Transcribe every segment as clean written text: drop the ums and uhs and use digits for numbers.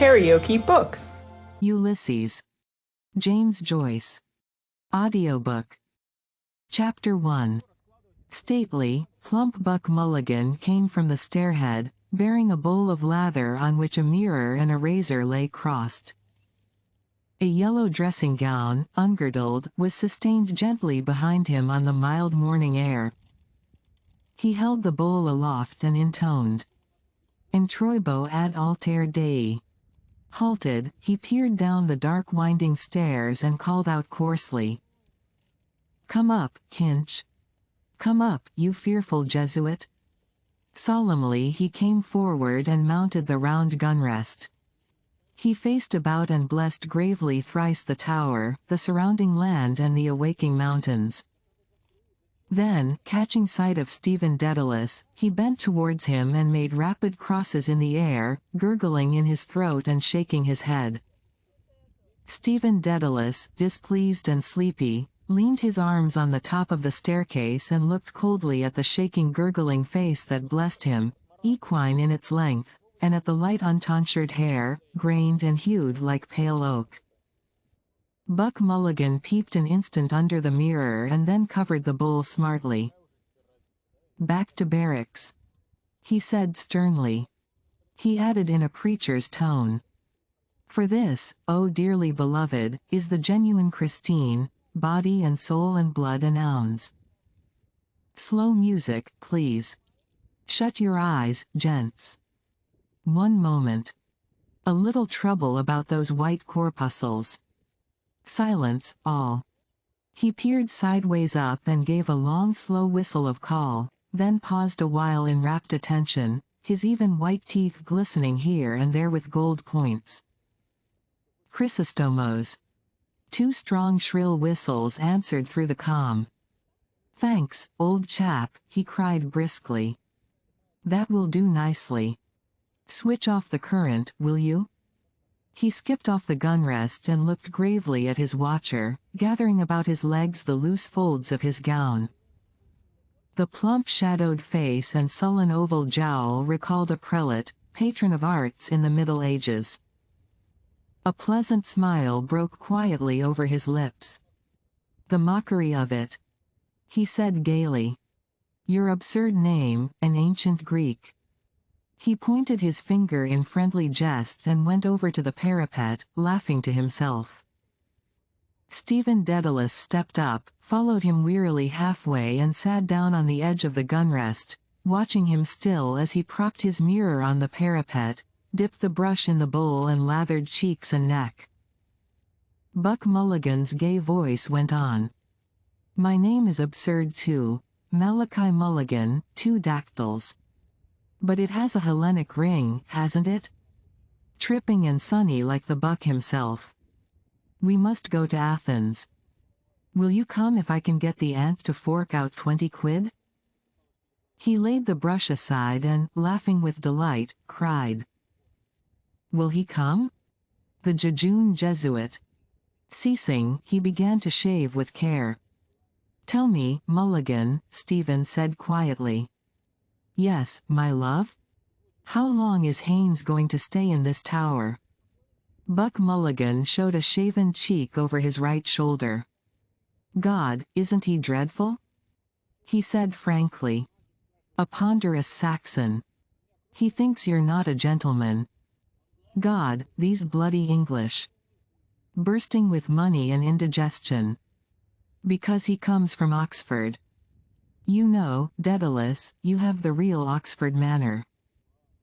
KaraokeBooks. Ulysses. James Joyce. Audiobook. Chapter 1. Stately, plump Buck Mulligan came from the stairhead, bearing a bowl of lather on which a mirror and a razor lay crossed. A yellow dressing gown, ungirdled, was sustained gently behind him on the mild morning air. He held the bowl aloft and intoned, "Introibo ad alter Dei." Halted, he peered down the dark winding stairs and called out coarsely, "Come up, Kinch. Come up, you fearful Jesuit." Solemnly he came forward and mounted the round gunrest. He faced about and blessed gravely thrice the tower, the surrounding land and the awaking mountains. Then, catching sight of Stephen Dedalus, he bent towards him and made rapid crosses in the air, gurgling in his throat and shaking his head. Stephen Dedalus, displeased and sleepy, leaned his arms on the top of the staircase and looked coldly at the shaking gurgling face that blessed him, equine in its length, and at the light untonsured hair, grained and hued like pale oak. Buck Mulligan peeped an instant under the mirror and then covered the bowl smartly. "Back to barracks," he said sternly. He added in a preacher's tone, "For this, O dearly beloved, is the genuine Christine, body and soul and blood and ounds. Slow music, please. Shut your eyes, gents. One moment. A little trouble about those white corpuscles. Silence, all." He peered sideways up and gave a long slow whistle of call, then paused a while in rapt attention, his even white teeth glistening here and there with gold points. "Chrysostomos." Two strong shrill whistles answered through the calm. "Thanks, old chap," he cried briskly. "That will do nicely. Switch off the current, will you?" He skipped off the gunrest and looked gravely at his watcher, gathering about his legs the loose folds of his gown. The plump shadowed face and sullen oval jowl recalled a prelate, patron of arts in the Middle Ages. A pleasant smile broke quietly over his lips. "The mockery of it," he said gaily. "Your absurd name, an ancient Greek." He pointed his finger in friendly jest and went over to the parapet, laughing to himself. Stephen Dedalus stepped up, followed him wearily halfway and sat down on the edge of the gunrest, watching him still as he propped his mirror on the parapet, dipped the brush in the bowl and lathered cheeks and neck. Buck Mulligan's gay voice went on. "My name is absurd too, Malachi Mulligan, 2 dactyls. But it has a Hellenic ring, hasn't it? Tripping and sunny like the Buck himself. We must go to Athens. Will you come if I can get the aunt to fork out 20 quid? He laid the brush aside and, laughing with delight, cried, "Will he come? The jejune Jesuit." Ceasing, he began to shave with care. "Tell me, Mulligan," Stephen said quietly. "Yes, my love? How long is Haynes going to stay in this tower?" Buck Mulligan showed a shaven cheek over his right shoulder. "God, isn't he dreadful?" he said frankly. "A ponderous Saxon. He thinks you're not a gentleman. God, these bloody English. Bursting with money and indigestion. Because he comes from Oxford. You know, Dedalus, you have the real Oxford manner.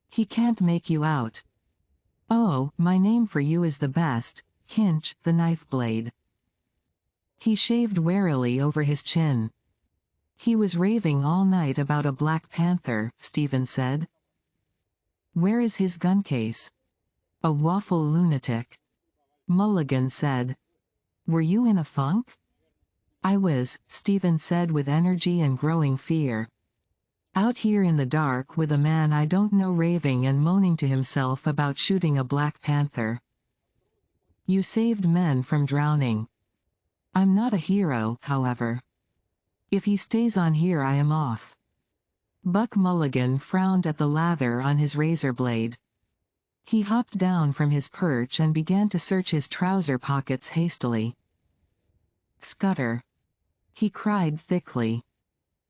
He can't make you out. Oh, my name for you is the best, Kinch, the knife blade." He shaved warily over his chin. "He was raving all night about a Black Panther," Stephen said. "Where is his gun case?" "A waffle lunatic," Mulligan said. "Were you in a funk?" "I was," Stephen said with energy and growing fear. "Out here in the dark with a man I don't know raving and moaning to himself about shooting a Black Panther. You saved men from drowning. I'm not a hero, however. If he stays on here I am off." Buck Mulligan frowned at the lather on his razor blade. He hopped down from his perch and began to search his trouser pockets hastily. "Scutter!" he cried thickly.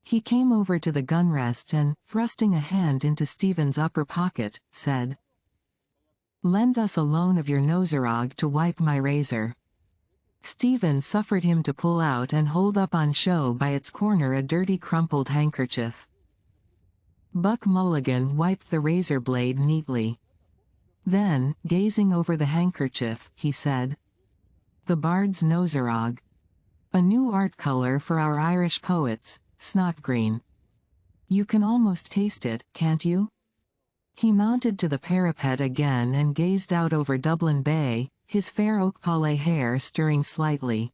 He came over to the gunrest and, thrusting a hand into Stephen's upper pocket, said, "Lend us a loan of your noserog to wipe my razor." Stephen suffered him to pull out and hold up on show by its corner a dirty crumpled handkerchief. Buck Mulligan wiped the razor blade neatly. Then, gazing over the handkerchief, he said, "The Bard's Noserog. A new art color for our Irish poets, Snotgreen. You can almost taste it, can't you?" He mounted to the parapet again and gazed out over Dublin Bay, his fair oak-pale hair stirring slightly.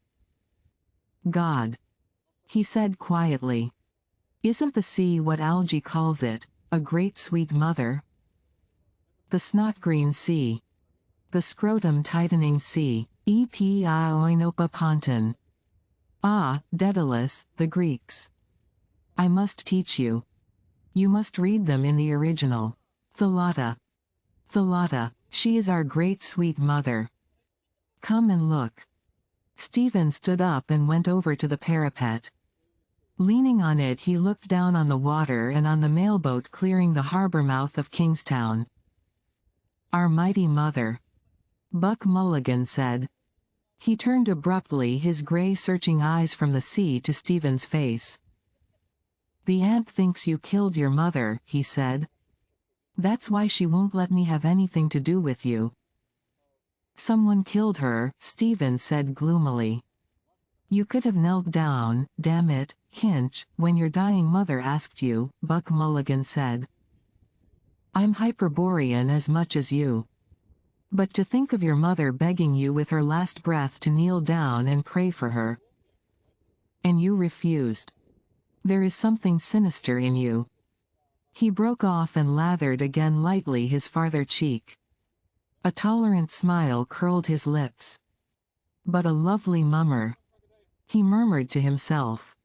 "God," he said quietly. "Isn't the sea what Algy calls it, a great sweet mother? The snot-green sea. The scrotum-tightening sea, epi oinopa ponton. Ah, Daedalus, the Greeks. I must teach you. You must read them in the original. Thalata. Thalata, she is our great sweet mother. Come and look." Stephen stood up and went over to the parapet. Leaning on it, he looked down on the water and on the mailboat clearing the harbor mouth of Kingstown. "Our mighty mother," Buck Mulligan said. He turned abruptly his gray searching eyes from the sea to Stephen's face. "The ant thinks you killed your mother," he said. "That's why she won't let me have anything to do with you." "Someone killed her," Stephen said gloomily. "You could have knelt down, damn it, Kinch, when your dying mother asked you," Buck Mulligan said. "I'm Hyperborean as much as you. But to think of your mother begging you with her last breath to kneel down and pray for her. And you refused. There is something sinister in you." He broke off and lathered again lightly his farther cheek. A tolerant smile curled his lips. "But a lovely mummer," he murmured to himself.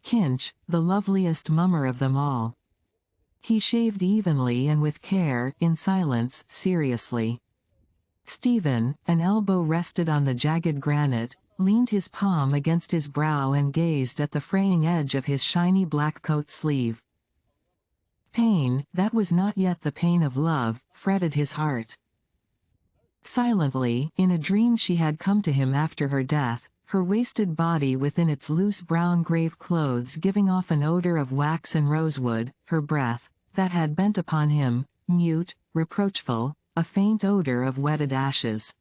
Kinch, the loveliest mummer of them all. He shaved evenly and with care, in silence, seriously. Stephen, an elbow rested on the jagged granite, leaned his palm against his brow and gazed at the fraying edge of his shiny black coat sleeve. Pain, that was not yet the pain of love, fretted his heart. Silently, in a dream she had come to him after her death, her wasted body within its loose brown grave clothes giving off an odor of wax and rosewood, her breath, that had bent upon him, mute, reproachful, a faint odor of wetted ashes.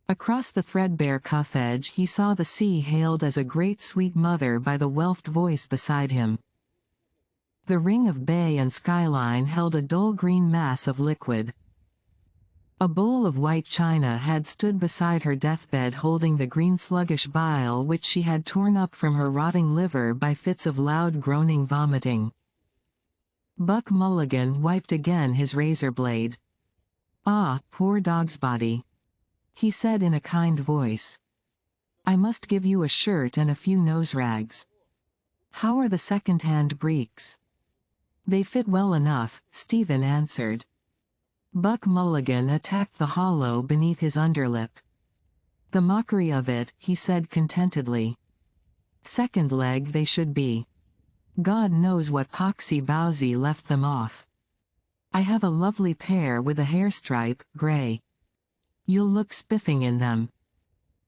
Across the threadbare cuff edge he saw the sea hailed as a great sweet mother by the whelped voice beside him. The ring of bay and skyline held a dull green mass of liquid. A bowl of white china had stood beside her deathbed holding the green sluggish bile which she had torn up from her rotting liver by fits of loud groaning vomiting. Buck Mulligan wiped again his razor blade. "Ah, poor dog's body," he said in a kind voice. "I must give you a shirt and a few nose rags. How are the second-hand breeks?" "They fit well enough," Stephen answered. Buck Mulligan attacked the hollow beneath his underlip. "The mockery of it," he said contentedly. "Second leg they should be. God knows what poxy-bowsy left them off. I have a lovely pair with a hair stripe, gray. You'll look spiffing in them.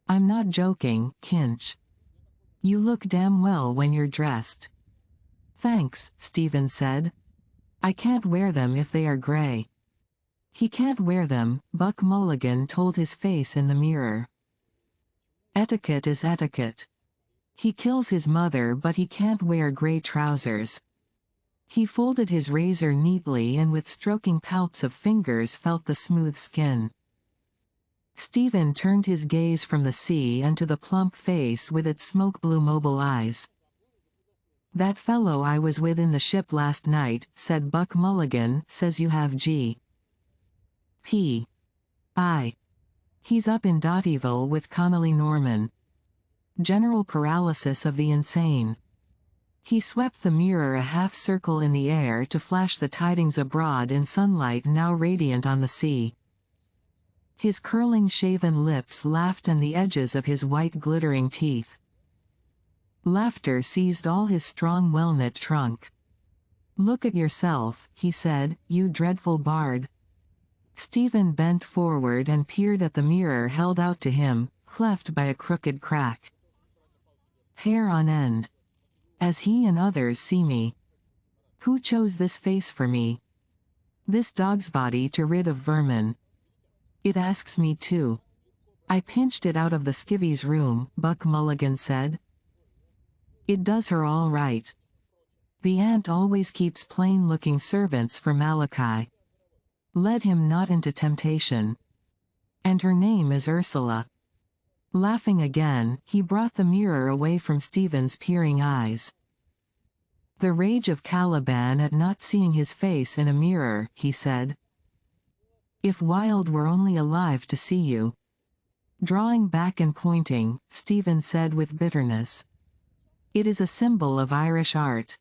I'm not joking, Kinch. You look damn well when you're dressed." "Thanks," Stephen said. "I can't wear them if they are gray." He can't wear them, Buck Mulligan told his face in the mirror. Etiquette is etiquette. He kills his mother but he can't wear gray trousers. He folded his razor neatly and with stroking palps of fingers felt the smooth skin. Stephen turned his gaze from the sea and to the plump face with its smoke-blue mobile eyes. "That fellow I was with in the ship last night," said Buck Mulligan, "says you have G. P. I. He's up in Dotyville with Connolly Norman. General paralysis of the insane. He swept the mirror a half-circle in the air to flash the tidings abroad in sunlight now radiant on the sea. His curling shaven lips laughed and the edges of his white glittering teeth. Laughter seized all his strong well-knit trunk. "Look at yourself," he said, "you dreadful bard." Stephen bent forward and peered at the mirror held out to him, cleft by a crooked crack. Hair on end. As he and others see me. Who chose this face for me? This dog's body to rid of vermin. It asks me too. I pinched it out of the skivvy's room, Buck Mulligan said. It does her all right. The aunt always keeps plain-looking servants for Malachi. Led him not into temptation. And her name is Ursula. Laughing again, he brought the mirror away from Stephen's peering eyes. The rage of Caliban at not seeing his face in a mirror, he said. If Wilde were only alive to see you. Drawing back and pointing, Stephen said with bitterness. It is a symbol of Irish art.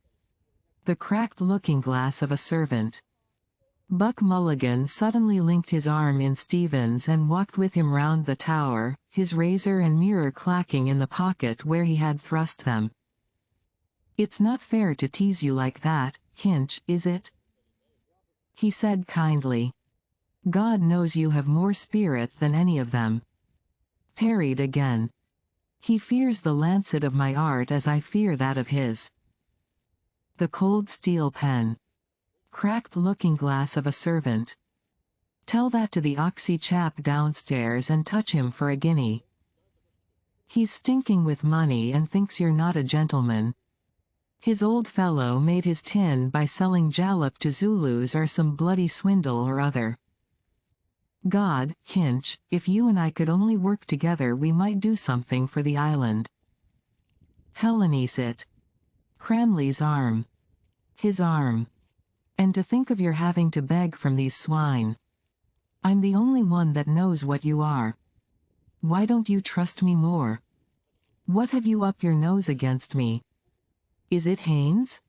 The cracked looking-glass of a servant. Buck Mulligan suddenly linked his arm in Stephen's and walked with him round the tower, his razor and mirror clacking in the pocket where he had thrust them. It's not fair to tease you like that, Kinch, is it? He said kindly. God knows you have more spirit than any of them. Parried again. He fears the lancet of my art as I fear that of his. The cold steel pen. Cracked looking-glass of a servant. Tell that to the oxy chap downstairs and touch him for a guinea. He's stinking with money and thinks you're not a gentleman. His old fellow made his tin by selling jalap to Zulus or some bloody swindle or other. God, Kinch, if you and I could only work together we might do something for the island. Helene's it. Cranley's arm. His arm. And to think of your having to beg from these swine. I'm the only one that knows what you are. Why don't you trust me more? What have you up your nose against me? Is it Haynes?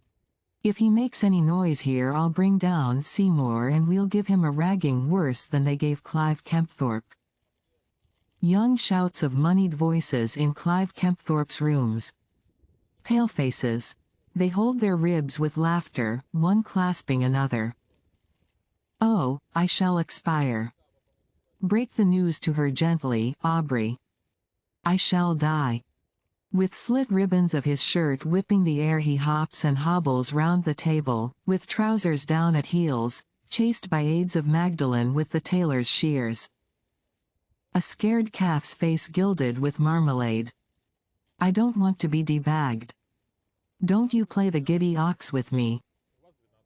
If he makes any noise here I'll bring down Seymour and we'll give him a ragging worse than they gave Clive Kempthorpe. Young shouts of moneyed voices in Clive Kempthorpe's rooms. Pale faces. They hold their ribs with laughter, one clasping another. Oh, I shall expire. Break the news to her gently, Aubrey. I shall die. With slit ribbons of his shirt whipping the air he hops and hobbles round the table, with trousers down at heels, chased by aids of Magdalen with the tailor's shears. A scared calf's face gilded with marmalade. I don't want to be debagged. Don't you play the giddy ox with me.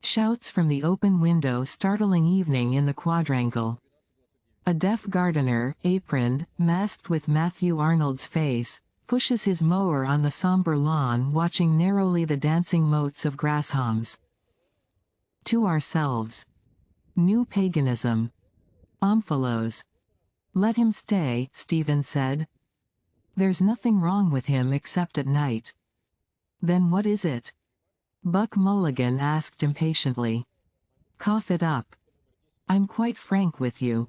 Shouts from the open window startling evening in the quadrangle. A deaf gardener, aproned, masked with Matthew Arnold's face, pushes his mower on the somber lawn watching narrowly the dancing motes of grasshawks. To ourselves. New paganism. Omphalos. Let him stay, Stephen said. There's nothing wrong with him except at night. Then what is it? Buck Mulligan asked impatiently. Cough it up. I'm quite frank with you.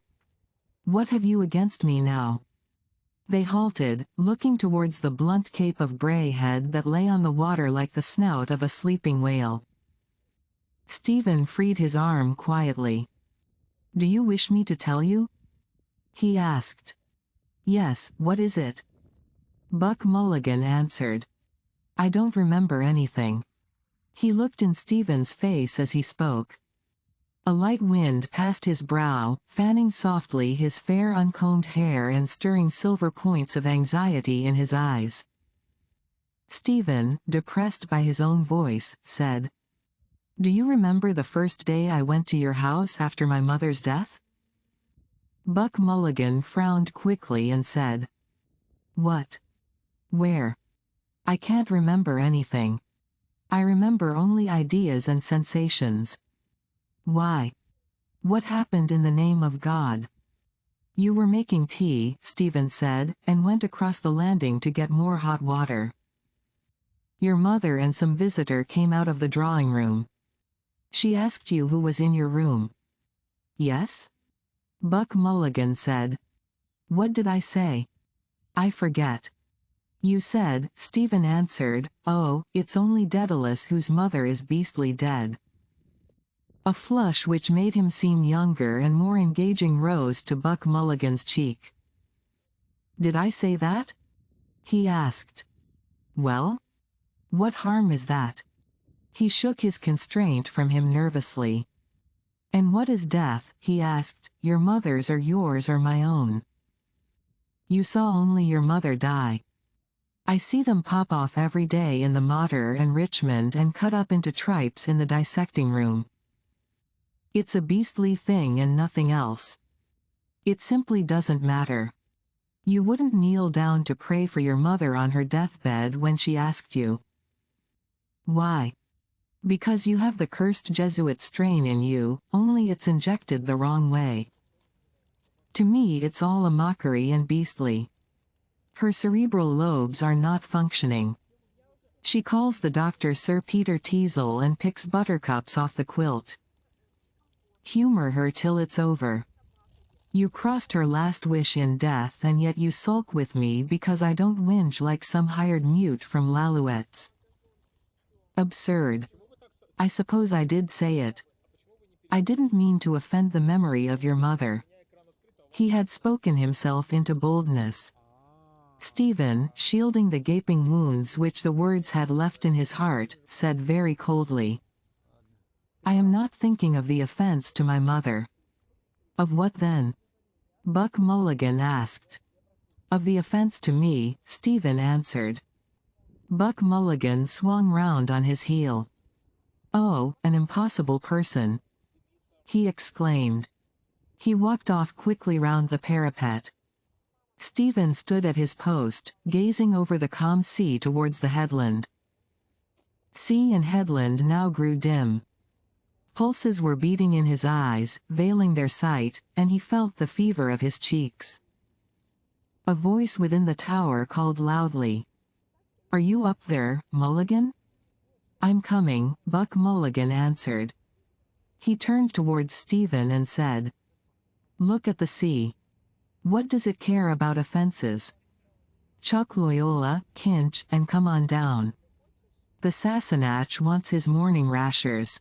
What have you against me now? They halted, looking towards the blunt cape of Bray Head that lay on the water like the snout of a sleeping whale. Stephen freed his arm quietly. Do you wish me to tell you? He asked. Yes, what is it? Buck Mulligan answered. I don't remember anything. He looked in Stephen's face as he spoke. A light wind passed his brow, fanning softly his fair uncombed hair and stirring silver points of anxiety in his eyes. Stephen, depressed by his own voice, said, Do you remember the first day I went to your house after my mother's death? Buck Mulligan frowned quickly and said, What? Where? I can't remember anything. I remember only ideas and sensations. Why? What happened in the name of God? You were making tea, Stephen said, and went across the landing to get more hot water. Your mother and some visitor came out of the drawing room. She asked you who was in your room. Yes? Buck Mulligan said. What did I say? I forget. You said, Stephen answered, oh, it's only Daedalus whose mother is beastly dead. A flush which made him seem younger and more engaging rose to Buck Mulligan's cheek. Did I say that? He asked. Well? What harm is that? He shook his constraint from him nervously. And what is death? He asked, your mother's or yours or my own? You saw only your mother die. I see them pop off every day in the Mater and Richmond and cut up into tripes in the dissecting room. It's a beastly thing and nothing else. It simply doesn't matter. You wouldn't kneel down to pray for your mother on her deathbed when she asked you. Why? Because you have the cursed Jesuit strain in you, only it's injected the wrong way. To me it's all a mockery and beastly. Her cerebral lobes are not functioning. She calls the doctor Sir Peter Teasel and picks buttercups off the quilt. Humor her till it's over. You crossed her last wish in death and yet you sulk with me because I don't whinge like some hired mute from Lalouette's. Absurd. I suppose I did say it. I didn't mean to offend the memory of your mother. He had spoken himself into boldness. Stephen, shielding the gaping wounds which the words had left in his heart, said very coldly. I am not thinking of the offense to my mother. Of what then? Buck Mulligan asked. Of the offense to me, Stephen answered. Buck Mulligan swung round on his heel. Oh, an impossible person! He exclaimed. He walked off quickly round the parapet. Stephen stood at his post, gazing over the calm sea towards the headland. Sea and headland now grew dim. Pulses were beating in his eyes, veiling their sight, and he felt the fever of his cheeks. A voice within the tower called loudly. Are you up there, Mulligan? I'm coming, Buck Mulligan answered. He turned towards Stephen and said, Look at the sea. What does it care about offenses? Chuck Loyola, Kinch, and come on down. The Sassenach wants his morning rashers.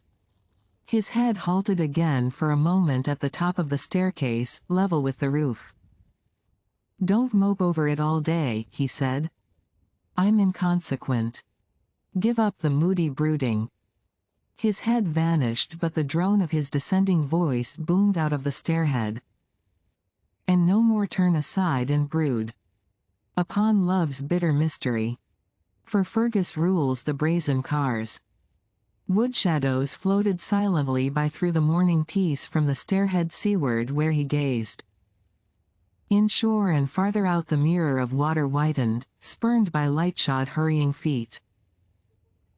His head halted again for a moment at the top of the staircase, level with the roof. Don't mope over it all day, he said. I'm inconsequent. Give up the moody brooding. His head vanished but the drone of his descending voice boomed out of the stairhead. And no more turn aside and brood upon love's bitter mystery. For Fergus rules the brazen cars. Wood shadows floated silently by through the morning peace from the stairhead seaward where he gazed. Inshore and farther out the mirror of water whitened, spurned by light-shod hurrying feet.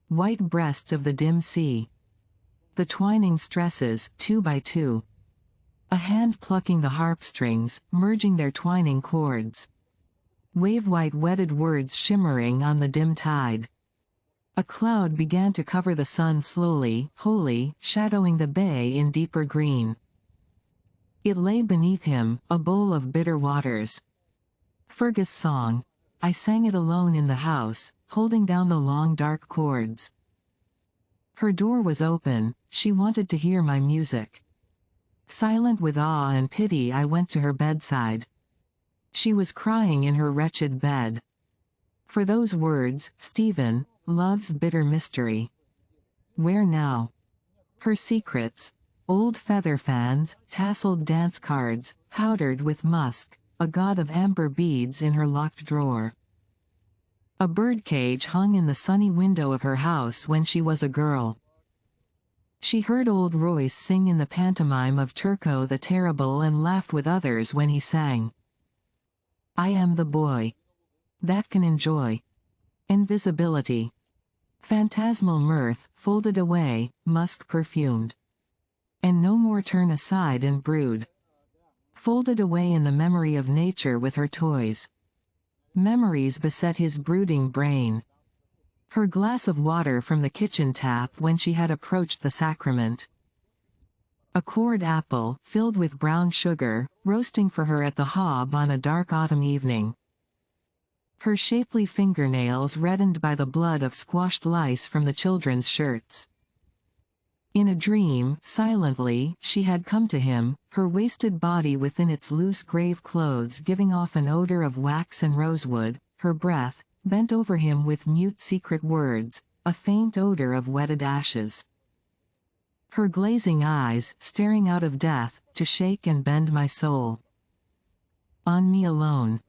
White breast of the dim sea. The twining stresses, 2 by 2. A hand plucking the harp strings, merging their twining chords. Wave-white wedded words shimmering on the dim tide. A cloud began to cover the sun slowly, wholly, shadowing the bay in deeper green. It lay beneath him, a bowl of bitter waters. Fergus' song. I sang it alone in the house, holding down the long dark chords. Her door was open, she wanted to hear my music. Silent with awe and pity I went to her bedside. She was crying in her wretched bed. For those words, Stephen, love's bitter mystery. Where now? Her secrets. Old feather fans, tasseled dance cards, powdered with musk, a god of amber beads in her locked drawer. A birdcage hung in the sunny window of her house when she was a girl. She heard old Royce sing in the pantomime of Turco the Terrible and laughed with others when he sang. I am the boy that can enjoy invisibility. Phantasmal mirth, folded away, musk perfumed. And no more turn aside and brood. Folded away in the memory of nature with her toys. Memories beset his brooding brain. her glass of water from the kitchen tap when she had approached the sacrament. A cored apple, filled with brown sugar, roasting for her at the hob on a dark autumn evening. Her shapely fingernails reddened by the blood of squashed lice from the children's shirts. In a dream, silently, she had come to him, her wasted body within its loose grave clothes giving off an odor of wax and rosewood, her breath, bent over him with mute secret words, a faint odor of wetted ashes. Her glazing eyes, staring out of death, to shake and bend my soul. On me alone.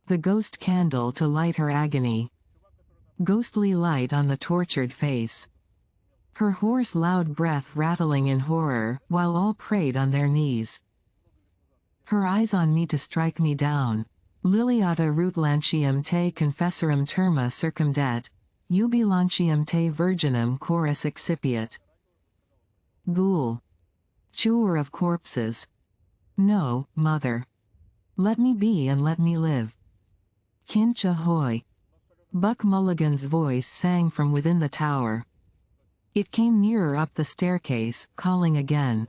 The ghost candle to light her agony. Ghostly light on the tortured face. Her hoarse loud breath rattling in horror, while all prayed on their knees. Her eyes on me to strike me down. Liliata rutlantium te confessorum terma circumdet, ubi lancium te virginum chorus excipiat. Ghoul. Chewer of corpses. No, mother. Let me be and let me live. Kinch ahoy. Buck Mulligan's voice sang from within the tower. It came nearer up the staircase, calling again.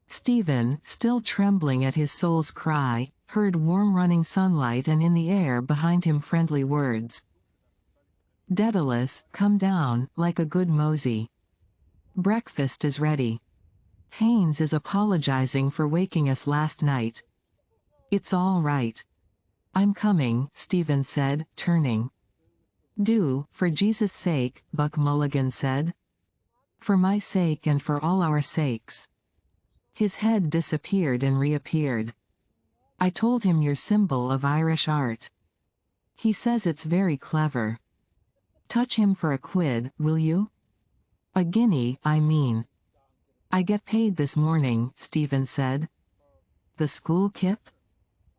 Stephen, still trembling at his soul's cry, heard warm running sunlight and in the air behind him friendly words. Daedalus, come down, like a good mosey. Breakfast is ready. Haynes is apologizing for waking us last night. It's all right. I'm coming, Stephen said, turning. Do, for Jesus' sake, Buck Mulligan said. For my sake and for all our sakes. His head disappeared and reappeared. I told him your symbol of Irish art. He says it's very clever. Touch him for a quid, will you? A guinea, I mean. I get paid this morning, Stephen said. The school kip?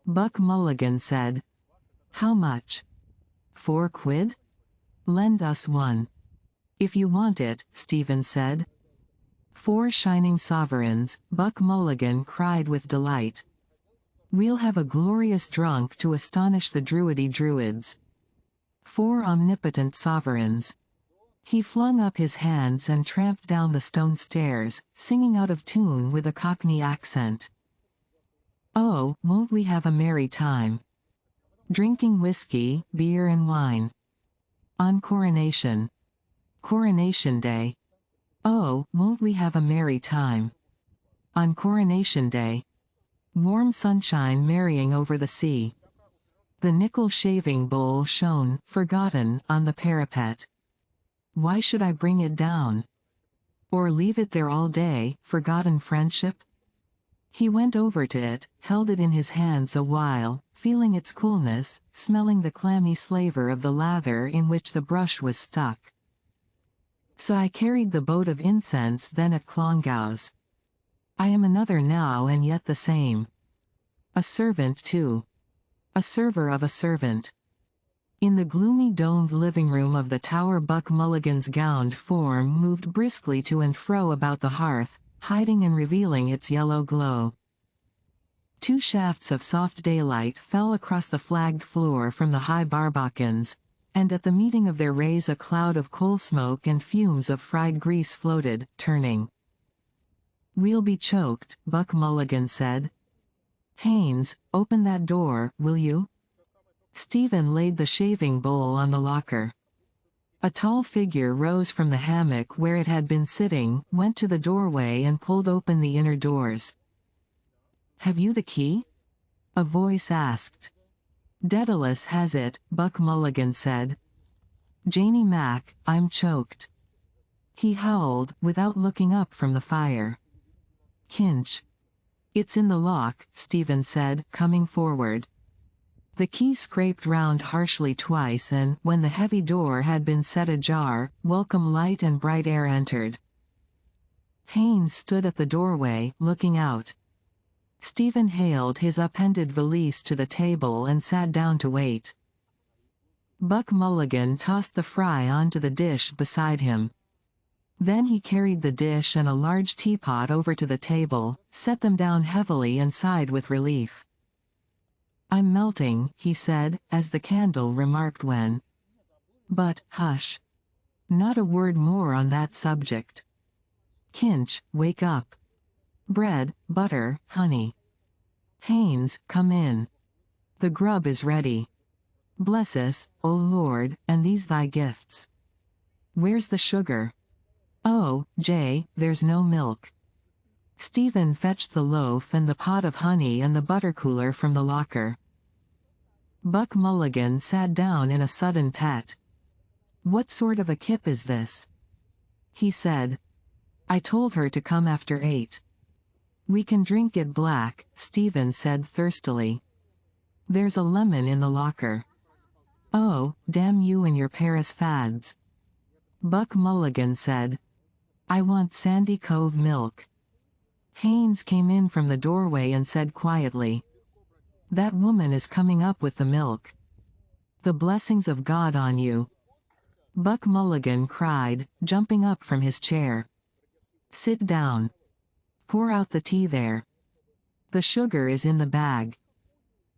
Buck Mulligan said. How much? 4 quid? Lend us one. If you want it, Stephen said. 4 shining sovereigns, Buck Mulligan cried with delight. We'll have a glorious drunk to astonish the druidy druids. 4 omnipotent sovereigns. He flung up his hands and tramped down the stone stairs, singing out of tune with a Cockney accent. Oh, won't we have a merry time? Drinking whiskey, beer and wine. On Coronation Day. Oh, won't we have a merry time? On Coronation Day. Warm sunshine merrying over the sea. The nickel shaving bowl shone, forgotten, on the parapet. Why should I bring it down? Or leave it there all day, forgotten friendship? He went over to it, held it in his hands a while, feeling its coolness, smelling the clammy slaver of the lather in which the brush was stuck. So I carried the boat of incense then at Clongowes. I am another now and yet the same. A servant too. A server of a servant. In the gloomy domed living room of the tower Buck Mulligan's gowned form moved briskly to and fro about the hearth, hiding and revealing its yellow glow. 2 shafts of soft daylight fell across the flagged floor from the high barbacans, and at the meeting of their rays a cloud of coal smoke and fumes of fried grease floated, turning. We'll be choked, Buck Mulligan said. Haynes, open that door, will you? Stephen laid the shaving bowl on the locker. A tall figure rose from the hammock where it had been sitting, went to the doorway and pulled open the inner doors. Have you the key? A voice asked. Daedalus has it, Buck Mulligan said. Janie Mac, I'm choked. He howled, without looking up from the fire. Kinch. It's in the lock, Stephen said, coming forward. The key scraped round harshly twice and, when the heavy door had been set ajar, welcome light and bright air entered. Haynes stood at the doorway, looking out. Stephen hailed his appended valise to the table and sat down to wait. Buck Mulligan tossed the fry onto the dish beside him. Then he carried the dish and a large teapot over to the table, set them down heavily and sighed with relief. I'm melting, he said, as the candle remarked when. But, hush. Not a word more on that subject. Kinch, wake up. Bread, butter, honey. Haynes, come in. The grub is ready. Bless us, O Lord, and these thy gifts. Where's the sugar? Oh, Jay, there's no milk. Stephen fetched the loaf and the pot of honey and the butter cooler from the locker. Buck Mulligan sat down in a sudden pet. What sort of a kip is this? He said. I told her to come after 8. We can drink it black, Stephen said thirstily. There's a lemon in the locker. Oh, damn you and your Paris fads. Buck Mulligan said. I want Sandy Cove milk. Haynes came in from the doorway and said quietly. That woman is coming up with the milk. The blessings of God on you. Buck Mulligan cried, jumping up from his chair. Sit down. Pour out the tea there. The sugar is in the bag.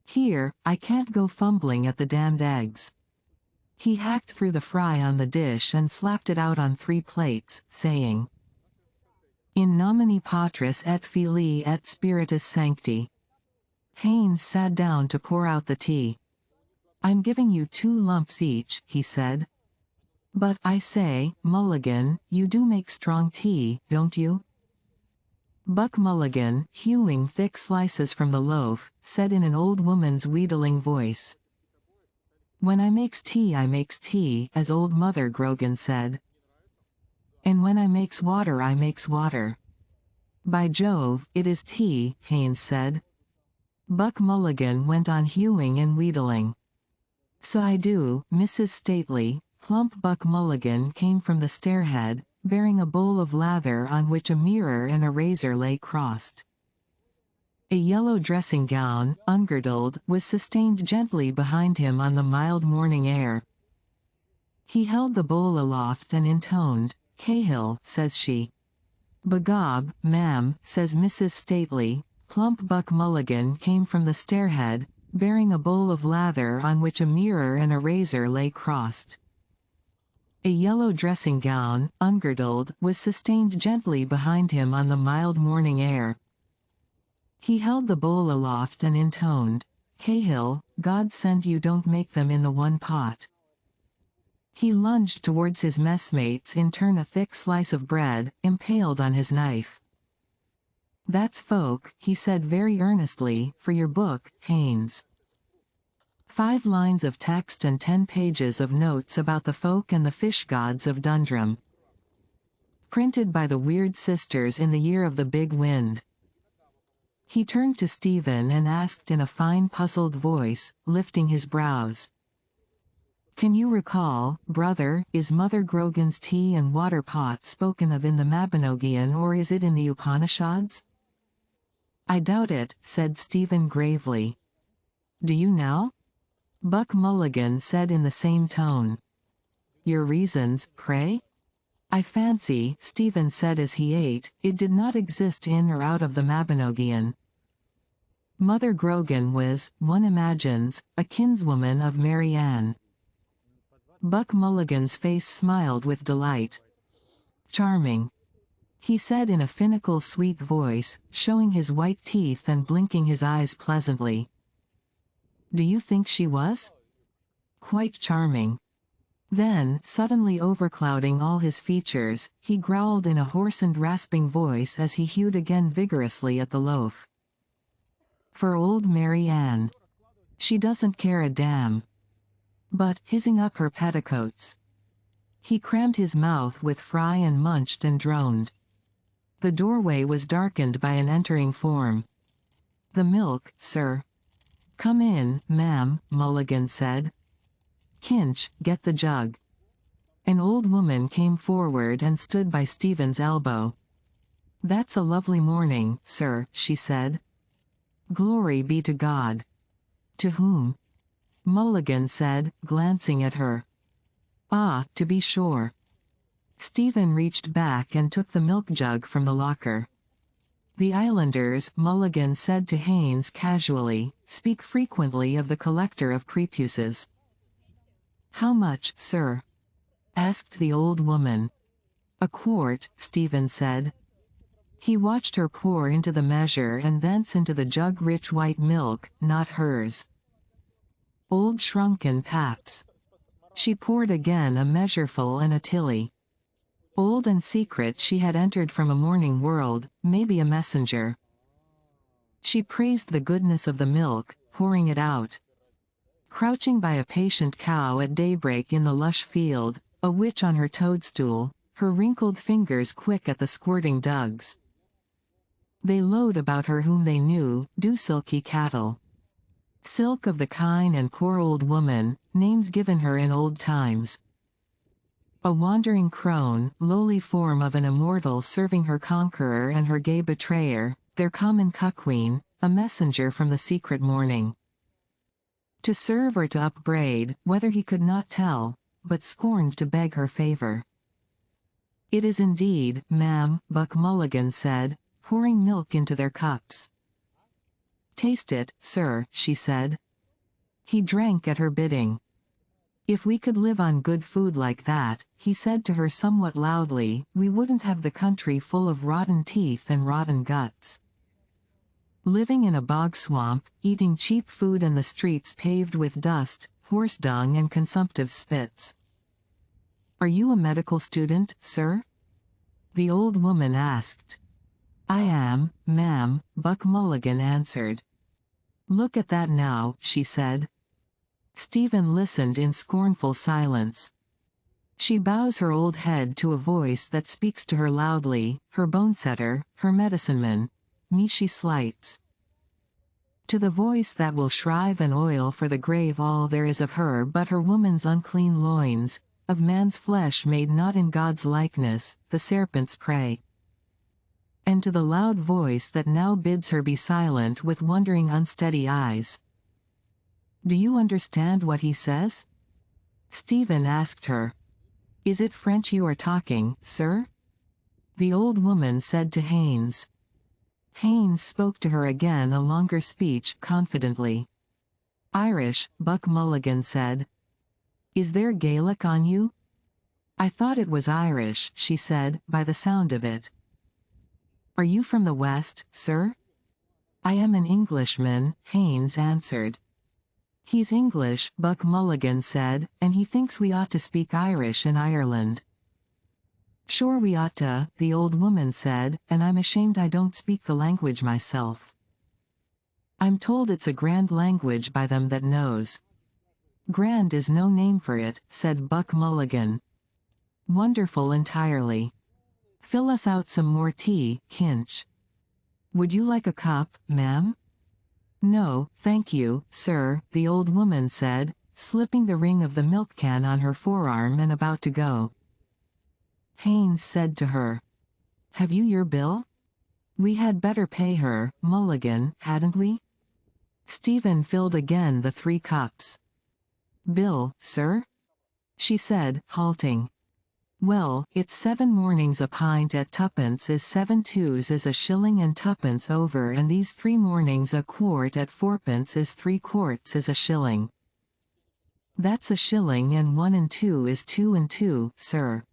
Here, I can't go fumbling at the damned eggs. He hacked through the fry on the dish and slapped it out on 3 plates, saying, In nomine Patris et Filii et Spiritus Sancti. Haynes sat down to pour out the tea. I'm giving you 2 lumps each, he said. But, I say, Mulligan, you do make strong tea, don't you? Buck Mulligan, hewing thick slices from the loaf, said in an old woman's wheedling voice. When I makes tea, as old Mother Grogan said. And when I makes water. By Jove, it is tea, Haynes said. Buck Mulligan went on hewing and wheedling. So I do, Mrs. Stately. Plump Buck Mulligan came from the stairhead, bearing a bowl of lather on which a mirror and a razor lay crossed. A yellow dressing gown, ungirdled, was sustained gently behind him on the mild morning air. He held the bowl aloft and intoned, Cahill, says she. Begob, ma'am, says Mrs. Stately. Plump Buck Mulligan came from the stairhead, bearing a bowl of lather on which a mirror and a razor lay crossed. A yellow dressing gown, ungirdled, was sustained gently behind him on the mild morning air. He held the bowl aloft and intoned, Cahill, God send you don't make them in the one pot. He lunged towards his messmates in turn a thick slice of bread, impaled on his knife. That's folk, he said very earnestly, for your book, Haynes. 5 lines of text and 10 pages of notes about the folk and the fish gods of Dundrum. Printed by the Weird Sisters in the year of the big wind. He turned to Stephen and asked in a fine puzzled voice, lifting his brows. Can you recall, brother, is Mother Grogan's tea and water pot spoken of in the Mabinogion or is it in the Upanishads? I doubt it, said Stephen gravely. Do you now? Buck Mulligan said in the same tone. Your reasons, pray? I fancy, Stephen said as he ate, it did not exist in or out of the Mabinogion. Mother Grogan was, one imagines, a kinswoman of Mary Ann. Buck Mulligan's face smiled with delight. Charming. He said in a finical sweet voice, showing his white teeth and blinking his eyes pleasantly. Do you think she was? Quite charming. Then, suddenly overclouding all his features, he growled in a hoarse and rasping voice as he hewed again vigorously at the loaf. For old Mary Ann. She doesn't care a damn. But, hissing up her petticoats. He crammed his mouth with fry and munched and droned. The doorway was darkened by an entering form. The milk, sir. Come in, ma'am, Mulligan said. Kinch, get the jug. An old woman came forward and stood by Stephen's elbow. That's a lovely morning, sir, she said. Glory be to God. To whom? Mulligan said, glancing at her. Ah, to be sure. Stephen reached back and took the milk jug from the locker. The islanders, Mulligan said to Haynes casually, speak frequently of the collector of prepuces. How much, sir? asked the old woman. "A quart," Stephen said. He watched her pour into the measure and thence into the jug rich white milk, not hers. Old shrunken paps. She poured again a measureful and a tilly. Old and secret she had entered from a morning world, maybe a messenger. She praised the goodness of the milk, pouring it out. Crouching by a patient cow at daybreak in the lush field, a witch on her toadstool, her wrinkled fingers quick at the squirting dugs. They lowed about her whom they knew, dew-silky cattle. Silk of the kine and poor old woman, names given her in old times. A wandering crone, lowly form of an immortal serving her conqueror and her gay betrayer, their common cuckween, a messenger from the secret morning. To serve or to upbraid, whether he could not tell, but scorned to beg her favor. "It is indeed, ma'am," Buck Mulligan said, pouring milk into their cups. "Taste it, sir," she said. He drank at her bidding. "If we could live on good food like that," he said to her somewhat loudly, "we wouldn't have the country full of rotten teeth and rotten guts. Living in a bog swamp, eating cheap food and the streets paved with dust, horse dung and consumptive spits." "Are you a medical student, sir?" the old woman asked. "I am, ma'am," Buck Mulligan answered. "Look at that now," she said. Stephen listened in scornful silence. She bows her old head to a voice that speaks to her loudly, her bonesetter, her medicine-man. Me she slights. To the voice that will shrive and oil for the grave all there is of her but her woman's unclean loins, of man's flesh made not in God's likeness, the serpent's prey. And to the loud voice that now bids her be silent with wondering unsteady eyes. "Do you understand what he says?" Stephen asked her. "Is it French you are talking, sir?" The old woman said to Haynes. Haynes spoke to her again a longer speech, confidently. "Irish," Buck Mulligan said. "Is there Gaelic on you?" "I thought it was Irish," she said, "by the sound of it." "Are you from the West, sir?" "I am an Englishman," Haynes answered. "He's English," Buck Mulligan said, "and he thinks we ought to speak Irish in Ireland." "Sure we ought to," the old woman said, "and I'm ashamed I don't speak the language myself. I'm told it's a grand language by them that knows." "Grand is no name for it," said Buck Mulligan. "Wonderful entirely. Fill us out some more tea, Hinch. Would you like a cup, ma'am?" "No, thank you, sir," the old woman said, slipping the ring of the milk can on her forearm and about to go. Haynes said to her, "Have you your bill? We had better pay her, Mulligan, hadn't we?" Stephen filled again the 3 cups. "Bill, sir?" she said, halting. "Well, it's 7 mornings a pint at 2d is 7 twos is a shilling and 2d over and these 3 mornings a quart at 4d is 3 quarts is a shilling." "That's a shilling and 1 and 2 is 2 and 2, sir."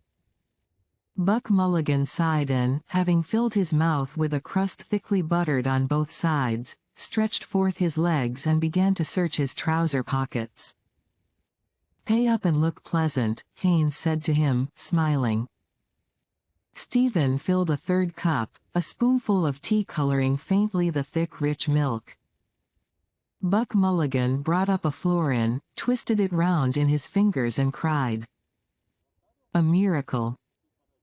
Buck Mulligan sighed and, having filled his mouth with a crust thickly buttered on both sides, stretched forth his legs and began to search his trouser pockets. "Pay up and look pleasant," Haynes said to him, smiling. Stephen filled a 3rd cup, a spoonful of tea coloring faintly the thick rich milk. Buck Mulligan brought up a florin, twisted it round in his fingers and cried. "A miracle."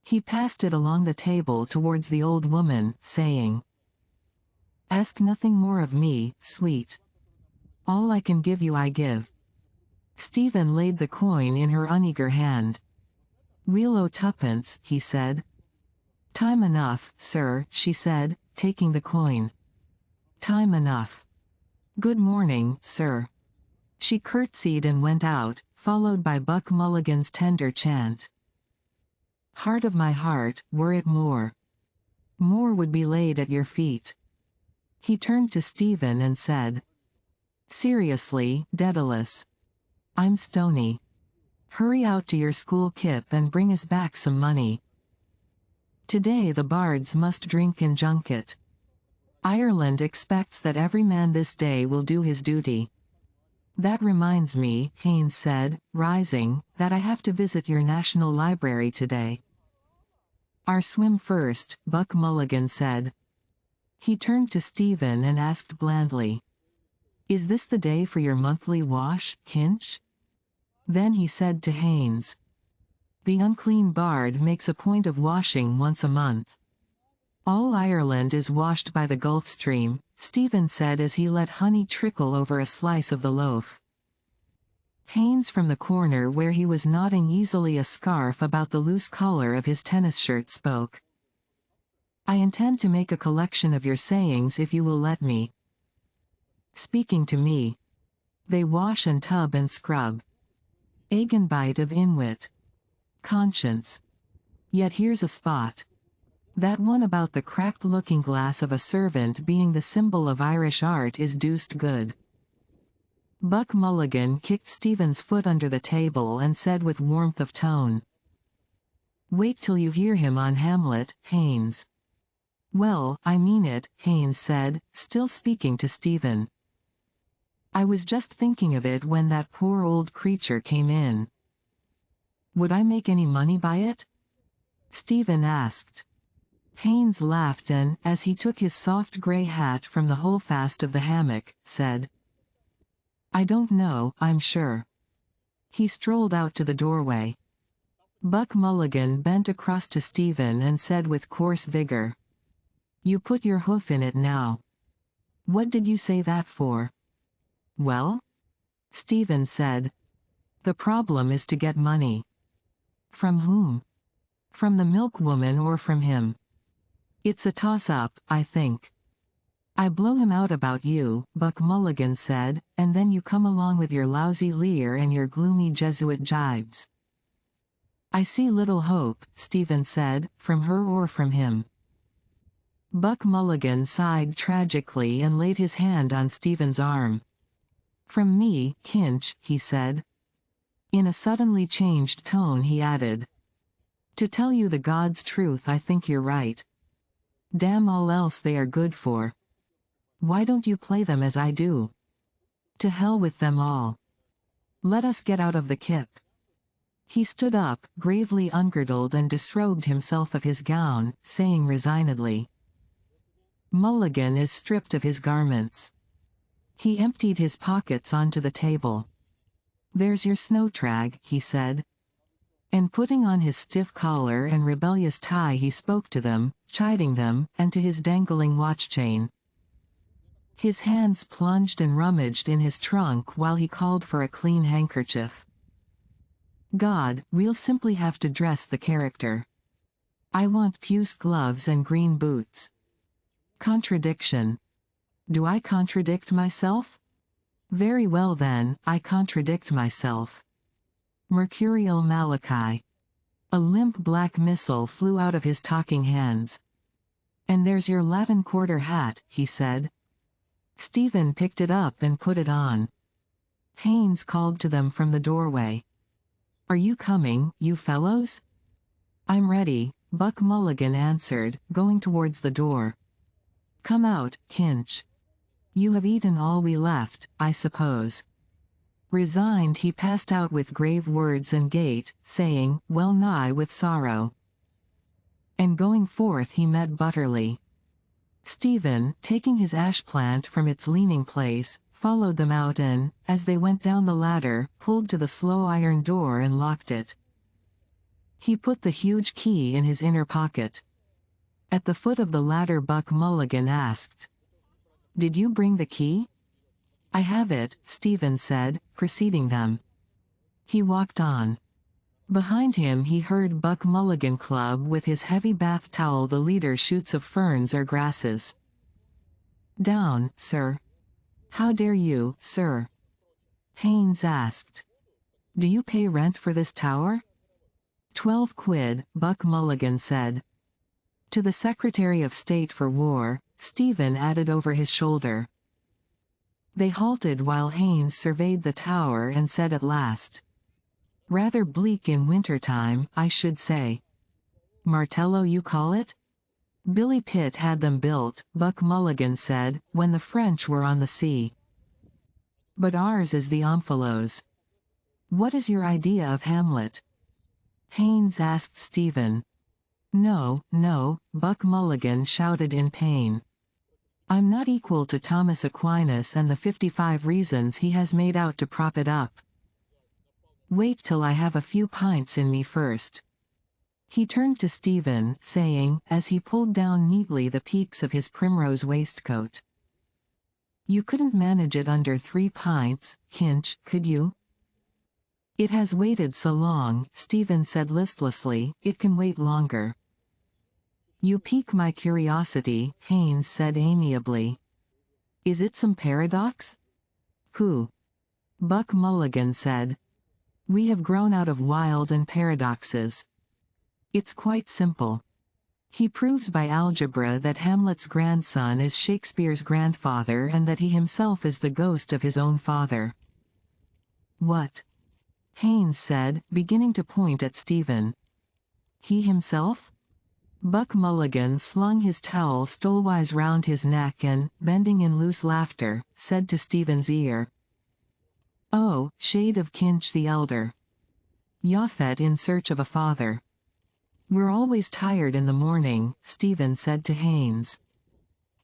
He passed it along the table towards the old woman, saying, "Ask nothing more of me, sweet. All I can give you I give." Stephen laid the coin in her uneager hand. "We'll owe 2d, he said. "Time enough, sir," she said, taking the coin. "Time enough. Good morning, sir." She curtsied and went out, followed by Buck Mulligan's tender chant. "Heart of my heart, were it more. More would be laid at your feet." He turned to Stephen and said, "Seriously, Daedalus. I'm stony. Hurry out to your school, Kip, and bring us back some money. Today the bards must drink in junket. Ireland expects that every man this day will do his duty. That reminds me, Haynes said, rising, that I have to visit your National Library today. Our swim first, Buck Mulligan said. He turned to Stephen and asked blandly, "Is this the day for your monthly wash, Kinch?" Then he said to Haynes, "The unclean bard makes a point of washing once a month." "All Ireland is washed by the Gulf Stream," Stephen said as he let honey trickle over a slice of the loaf. Haynes from the corner where he was knotting easily a scarf about the loose collar of his tennis shirt spoke. "I intend to make a collection of your sayings if you will let me." "Speaking to me. They wash and tub and scrub. Eigenbite of Inuit. Conscience. Yet here's a spot. That one about the cracked looking-glass of a servant being the symbol of Irish art is deuced good." Buck Mulligan kicked Stephen's foot under the table and said with warmth of tone, "Wait till you hear him on Hamlet, Haynes." "Well, I mean it," Haynes said, still speaking to Stephen. "I was just thinking of it when that poor old creature came in." "Would I make any money by it?" Stephen asked. Haynes laughed and, as he took his soft gray hat from the holdfast of the hammock, said, "I don't know, I'm sure." He strolled out to the doorway. Buck Mulligan bent across to Stephen and said with coarse vigor, "You put your hoof in it now. What did you say that for?" "Well?" Stephen said. "The problem is to get money." "From whom? From the milkwoman or from him?" "It's a toss-up, I think." "I blow him out about you," Buck Mulligan said, "and then you come along with your lousy leer and your gloomy Jesuit jibes." "I see little hope," Stephen said, "from her or from him." Buck Mulligan sighed tragically and laid his hand on Stephen's arm. "From me, Kinch," he said. In a suddenly changed tone he added, "To tell you the God's truth, I think you're right. Damn all else they are good for. Why don't you play them as I do? To hell with them all. Let us get out of the kip." He stood up, gravely ungirdled, and disrobed himself of his gown, saying resignedly, "Mulligan is stripped of his garments." He emptied his pockets onto the table. "There's your snow-trag," he said. And putting on his stiff collar and rebellious tie he spoke to them, chiding them, and to his dangling watch-chain. His hands plunged and rummaged in his trunk while he called for a clean handkerchief. "God, we'll simply have to dress the character. I want puce gloves and green boots." Contradiction. Do I contradict myself? Very well then, I contradict myself. Mercurial Malachi. A limp black missile flew out of his talking hands. "And there's your Latin Quarter hat," he said. Stephen picked it up and put it on. Haynes called to them from the doorway. "Are you coming, you fellows?" "I'm ready," Buck Mulligan answered, going towards the door. "Come out, Kinch. You have eaten all we left, I suppose." Resigned, he passed out with grave words and gait, saying, well nigh with sorrow. And going forth he met Butterly. Stephen, taking his ash plant from its leaning place, followed them out and, as they went down the ladder, pulled to the slow iron door and locked it. He put the huge key in his inner pocket. At the foot of the ladder Buck Mulligan asked, "Did you bring the key?" "I have it," Stephen said, preceding them. He walked on. Behind him he heard Buck Mulligan club with his heavy bath towel the leader shoots of ferns or grasses. "Down, sir." "How dare you, sir?" Haynes asked. "Do you pay rent for this tower?" 12 quid, Buck Mulligan said. To the Secretary of State for War, Stephen added over his shoulder. They halted while Haynes surveyed the tower and said at last, Rather bleak in wintertime, I should say. Martello you call it? Billy Pitt had them built, Buck Mulligan said, when the French were on the sea. But ours is the Omphalos. What is your idea of Hamlet? Haynes asked Stephen. No, no, Buck Mulligan shouted in pain. I'm not equal to Thomas Aquinas and the 55 reasons he has made out to prop it up. Wait till I have a few pints in me first. He turned to Stephen, saying, as he pulled down neatly the peaks of his primrose waistcoat. You couldn't manage it under 3 pints, Hinch, could you? It has waited so long, Stephen said listlessly, it can wait longer. You pique my curiosity, Haynes said amiably. Is it some paradox? Who? Buck Mulligan said. We have grown out of wild and paradoxes. It's quite simple. He proves by algebra that Hamlet's grandson is Shakespeare's grandfather and that he himself is the ghost of his own father. What? Haynes said, beginning to point at Stephen. He himself? Buck Mulligan slung his towel stolewise round his neck and, bending in loose laughter, said to Stephen's ear. Oh, shade of Kinch the elder. Japhet in search of a father. We're always tired in the morning, Stephen said to Haynes.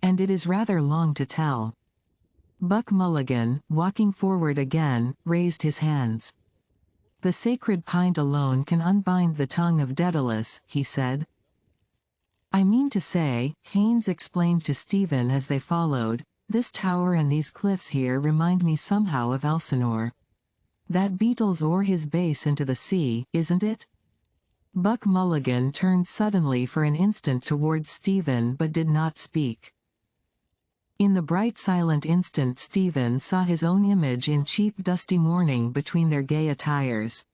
And it is rather long to tell. Buck Mulligan, walking forward again, raised his hands. The sacred pint alone can unbind the tongue of Daedalus, he said. I mean to say, Haynes explained to Stephen as they followed, this tower and these cliffs here remind me somehow of Elsinore. That beetles o'er his base into the sea, isn't it? Buck Mulligan turned suddenly for an instant towards Stephen but did not speak. In the bright silent instant Stephen saw his own image in cheap dusty mourning between their gay attires.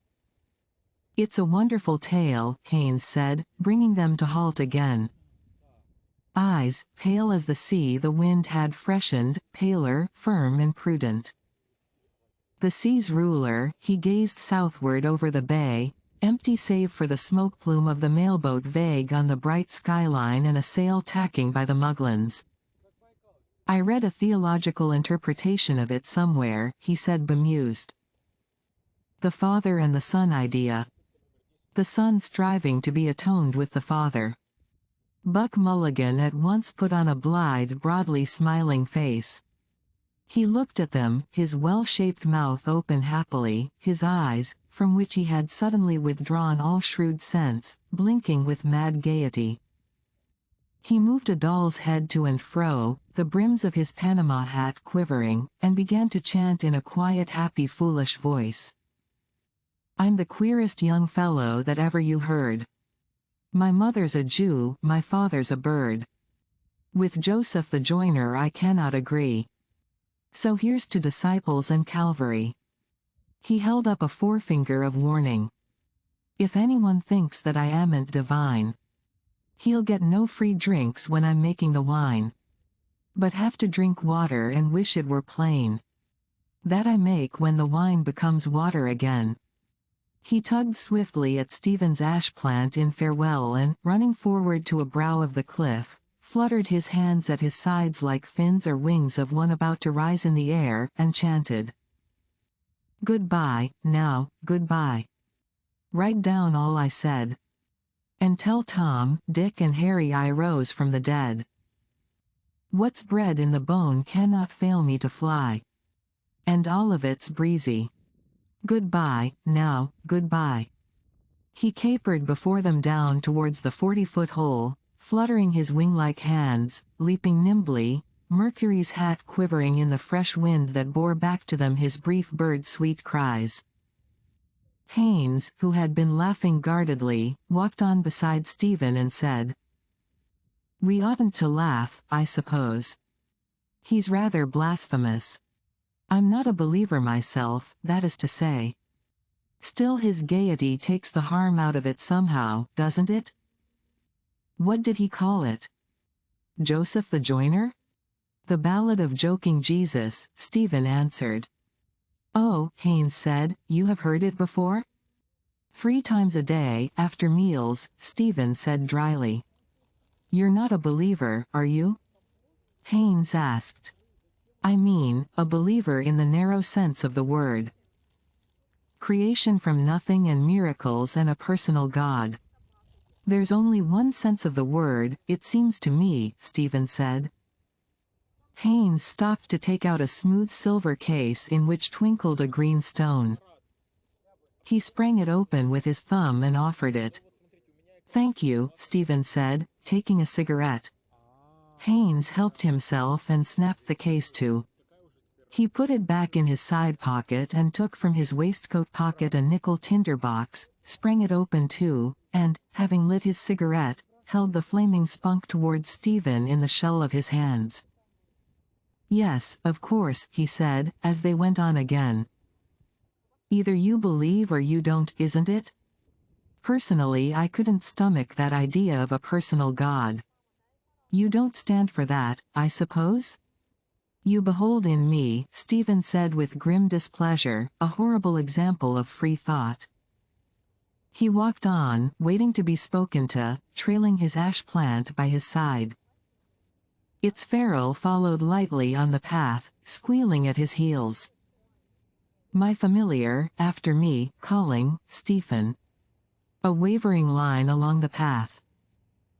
It's a wonderful tale, Haynes said, bringing them to halt again. Eyes, pale as the sea the wind had freshened, paler, firm and prudent. The sea's ruler, he gazed southward over the bay, empty save for the smoke plume of the mailboat vague on the bright skyline and a sail tacking by the Muglins. I read a theological interpretation of it somewhere, he said bemused. The father and the son idea. The son striving to be atoned with the father. Buck Mulligan at once put on a blithe, broadly smiling face. He looked at them, his well-shaped mouth open happily, his eyes, from which he had suddenly withdrawn all shrewd sense, blinking with mad gaiety. He moved a doll's head to and fro, the brims of his Panama hat quivering, and began to chant in a quiet, happy, foolish voice. I'm the queerest young fellow that ever you heard. My mother's a Jew, my father's a bird. With Joseph the joiner I cannot agree. So here's to disciples and Calvary. He held up a forefinger of warning. If anyone thinks that I amn't divine, he'll get no free drinks when I'm making the wine. But have to drink water and wish it were plain. That I make when the wine becomes water again. He tugged swiftly at Stephen's ash plant in farewell and, running forward to a brow of the cliff, fluttered his hands at his sides like fins or wings of one about to rise in the air, and chanted. Goodbye, now, goodbye. Write down all I said. And tell Tom, Dick and Harry I rose from the dead. What's bred in the bone cannot fail me to fly. And all of it's breezy. Goodbye, now, goodbye. He capered before them down towards the 40-foot hole, fluttering his wing-like hands, leaping nimbly, Mercury's hat quivering in the fresh wind that bore back to them his brief bird-sweet cries. Haynes, who had been laughing guardedly, walked on beside Stephen and said, We oughtn't to laugh, I suppose. He's rather blasphemous. I'm not a believer myself, that is to say. Still his gaiety takes the harm out of it somehow, doesn't it? What did he call it? Joseph the Joiner? The Ballad of Joking Jesus, Stephen answered. Oh, Haynes said, you have heard it before? 3 times a day, after meals, Stephen said dryly. You're not a believer, are you? Haynes asked. I mean, a believer in the narrow sense of the word. Creation from nothing and miracles and a personal God. There's only one sense of the word, it seems to me, Stephen said. Haynes stopped to take out a smooth silver case in which twinkled a green stone. He sprang it open with his thumb and offered it. Thank you, Stephen said, taking a cigarette. Haynes helped himself and snapped the case to. He put it back in his side pocket and took from his waistcoat pocket a nickel tinderbox, sprang it open too, and, having lit his cigarette, held the flaming spunk towards Stephen in the shell of his hands. Yes, of course, he said, as they went on again. Either you believe or you don't, isn't it? Personally, I couldn't stomach that idea of a personal God. You don't stand for that, I suppose? You behold in me, Stephen said with grim displeasure, a horrible example of free thought. He walked on, waiting to be spoken to, trailing his ash plant by his side. Its ferrule followed lightly on the path, squealing at his heels. My familiar, after me, calling, Stephen. A wavering line along the path.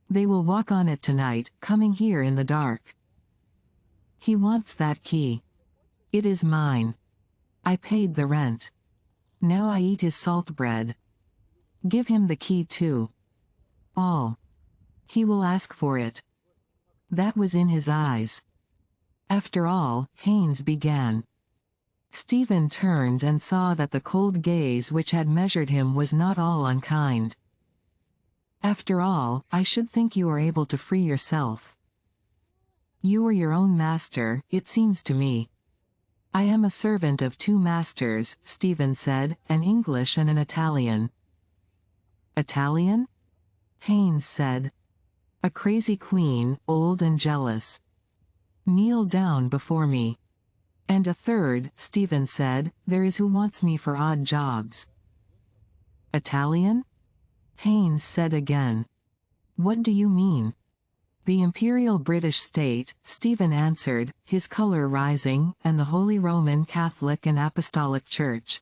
They will walk on it tonight, coming here in the dark. He wants that key. It is mine. I paid the rent. Now I eat his salt bread. Give him the key too. All. He will ask for it. That was in his eyes. After all, Haynes began. Stephen turned and saw that the cold gaze which had measured him was not all unkind. After all, I should think you are able to free yourself. You are your own master, it seems to me. I am a servant of 2 masters, Stephen said, an English and an Italian. Italian? Haynes said. A crazy queen, old and jealous. Kneel down before me. And a third, Stephen said, there is who wants me for odd jobs. Italian? Haynes said again. What do you mean? The Imperial British State, Stephen answered, his color rising, and the Holy Roman Catholic and Apostolic Church.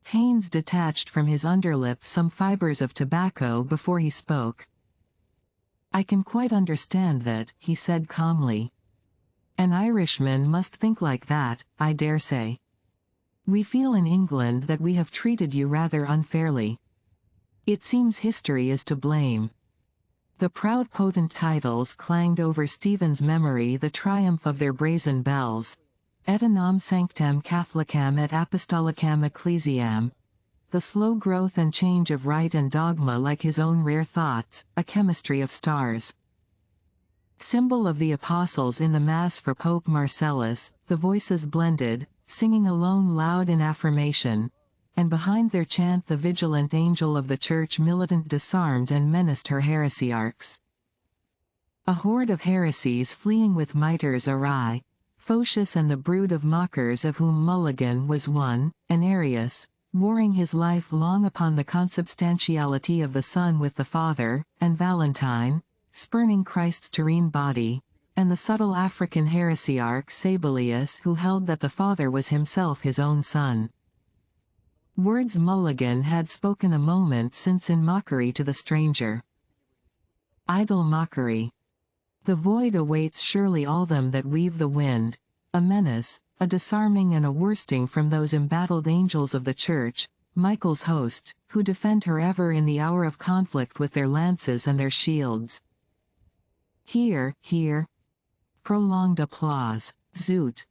Haynes detached from his underlip some fibers of tobacco before he spoke. I can quite understand that, he said calmly. An Irishman must think like that, I dare say. We feel in England that we have treated you rather unfairly. It seems history is to blame. The proud potent titles clanged over Stephen's memory the triumph of their brazen bells. Et nam sanctam Catholicam et Apostolicam Ecclesiam. The slow growth and change of rite and dogma like his own rare thoughts, a chemistry of stars. Symbol of the apostles in the Mass for Pope Marcellus, the voices blended, singing alone loud in affirmation, and behind their chant the vigilant angel of the church militant disarmed and menaced her heresiarchs. A horde of heresies fleeing with mitres awry, Photius and the brood of mockers of whom Mulligan was one, and Arius, warring his life long upon the consubstantiality of the Son with the Father, and Valentine, spurning Christ's terrene body, and the subtle African heresiarch Sabellius who held that the Father was himself his own Son. Words Mulligan had spoken a moment since in mockery to the stranger. Idle mockery. The void awaits surely all them that weave the wind, a menace, a disarming and a worsting from those embattled angels of the Church, Michael's host, who defend her ever in the hour of conflict with their lances and their shields. Here. Prolonged applause. Zoot.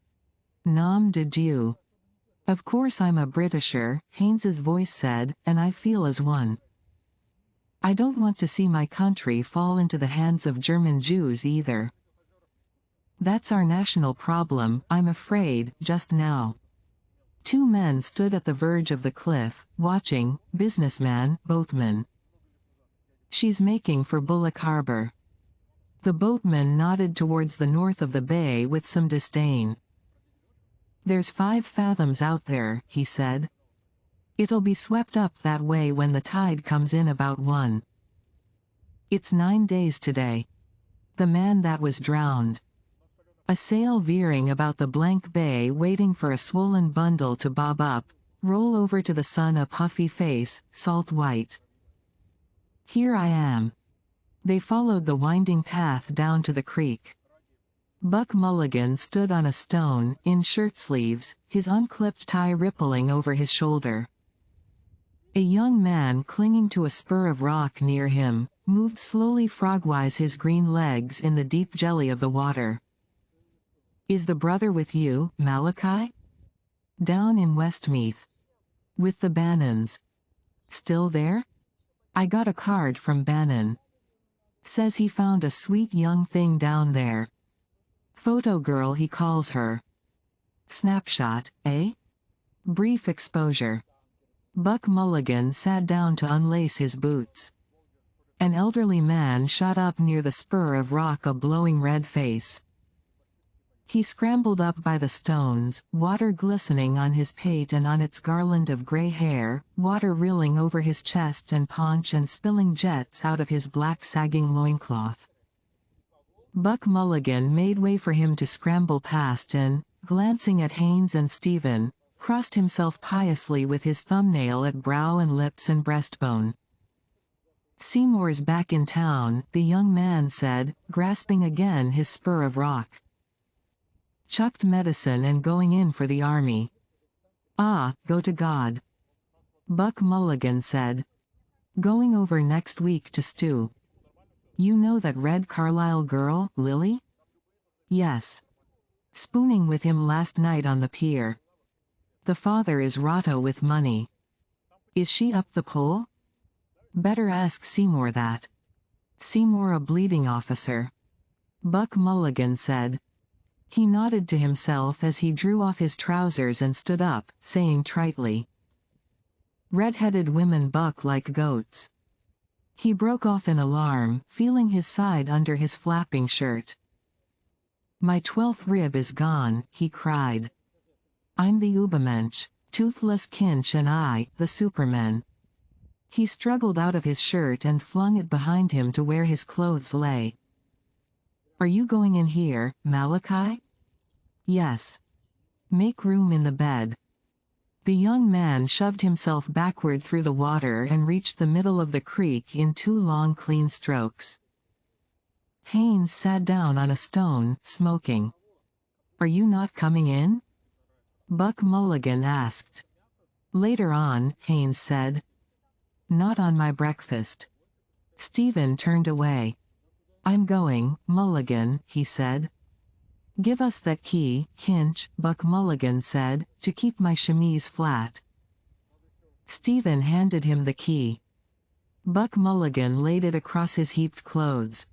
Nom de Dieu. Of course I'm a Britisher, Haynes's voice said, and I feel as one. I don't want to see my country fall into the hands of German Jews either. That's our national problem, I'm afraid, just now. 2 men stood at the verge of the cliff, watching, businessman, boatman. She's making for Bullock Harbor. The boatman nodded towards the north of the bay with some disdain. There's 5 fathoms out there, he said. It'll be swept up that way when the tide comes in about 1. It's 9 days today. The man that was drowned. A sail veering about the blank bay waiting for a swollen bundle to bob up, roll over to the sun a puffy face, salt white. Here I am. They followed the winding path down to the creek. Buck Mulligan stood on a stone, in shirt sleeves, his unclipped tie rippling over his shoulder. A young man clinging to a spur of rock near him, moved slowly frogwise his green legs in the deep jelly of the water. Is the brother with you, Malachi? Down in Westmeath. With the Bannons. Still there? I got a card from Bannon. Says he found a sweet young thing down there. Photo girl he calls her. Snapshot, eh? Brief exposure. Buck Mulligan sat down to unlace his boots. An elderly man shot up near the spur of rock, a blowing red face. He scrambled up by the stones, water glistening on his pate and on its garland of gray hair, water rilling over his chest and paunch and spilling jets out of his black sagging loincloth. Buck Mulligan made way for him to scramble past and, glancing at Haynes and Stephen, crossed himself piously with his thumbnail at brow and lips and breastbone. Seymour's back in town, the young man said, grasping again his spur of rock. Chucked medicine and going in for the army. Ah, go to God. Buck Mulligan said. Going over next week to Stu. You know that Red Carlisle girl, Lily? Yes. Spooning with him last night on the pier. The father is roto with money. Is she up the pole? Better ask Seymour that. Seymour a bleeding officer. Buck Mulligan said. He nodded to himself as he drew off his trousers and stood up, saying tritely. Red-headed women buck like goats. He broke off in alarm, feeling his side under his flapping shirt. My 12th rib is gone, he cried. I'm the Ubermensch, Toothless Kinch and I, the Superman. He struggled out of his shirt and flung it behind him to where his clothes lay. Are you going in here, Malachi? Yes. Make room in the bed. The young man shoved himself backward through the water and reached the middle of the creek in 2 long clean strokes. Haynes sat down on a stone, smoking. Are you not coming in? Buck Mulligan asked. Later on, Haynes said. Not on my breakfast. Stephen turned away. I'm going, Mulligan, he said. Give us that key, Kinch, Buck Mulligan said, to keep my chemise flat. Stephen handed him the key. Buck Mulligan laid it across his heaped clothes.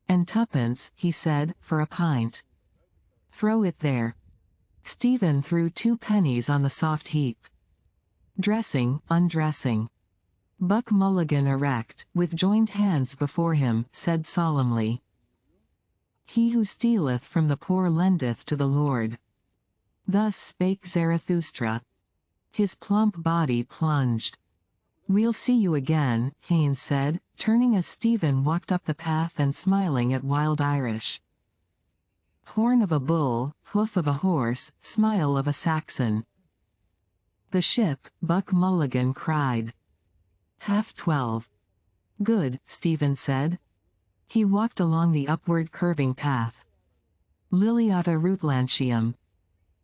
And 2pence, he said, for a pint. Throw it there. Stephen threw 2 pennies on the soft heap. Dressing, undressing. Buck Mulligan erect, with joined hands before him, said solemnly. He who stealeth from the poor lendeth to the Lord. Thus spake Zarathustra. His plump body plunged. We'll see you again, Haynes said, turning as Stephen walked up the path and smiling at Wild Irish. Horn of a bull, hoof of a horse, smile of a Saxon. The ship, Buck Mulligan cried. 12:30. Good, Stephen said. He walked along the upward curving path. Liliata rutlantium.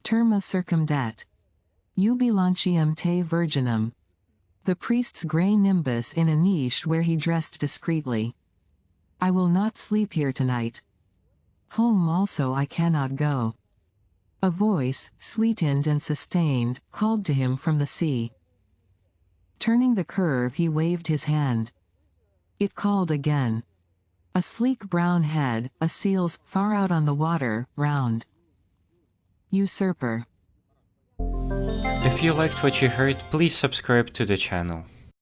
Terma circumdet. Jubilantium te virginum. The priest's grey nimbus in a niche where he dressed discreetly. I will not sleep here tonight. Home also I cannot go. A voice, sweetened and sustained, called to him from the sea. Turning the curve he waved his hand. It called again. A sleek brown head, a seal's, far out on the water, round. Usurper. If you liked what you heard, please subscribe to the channel.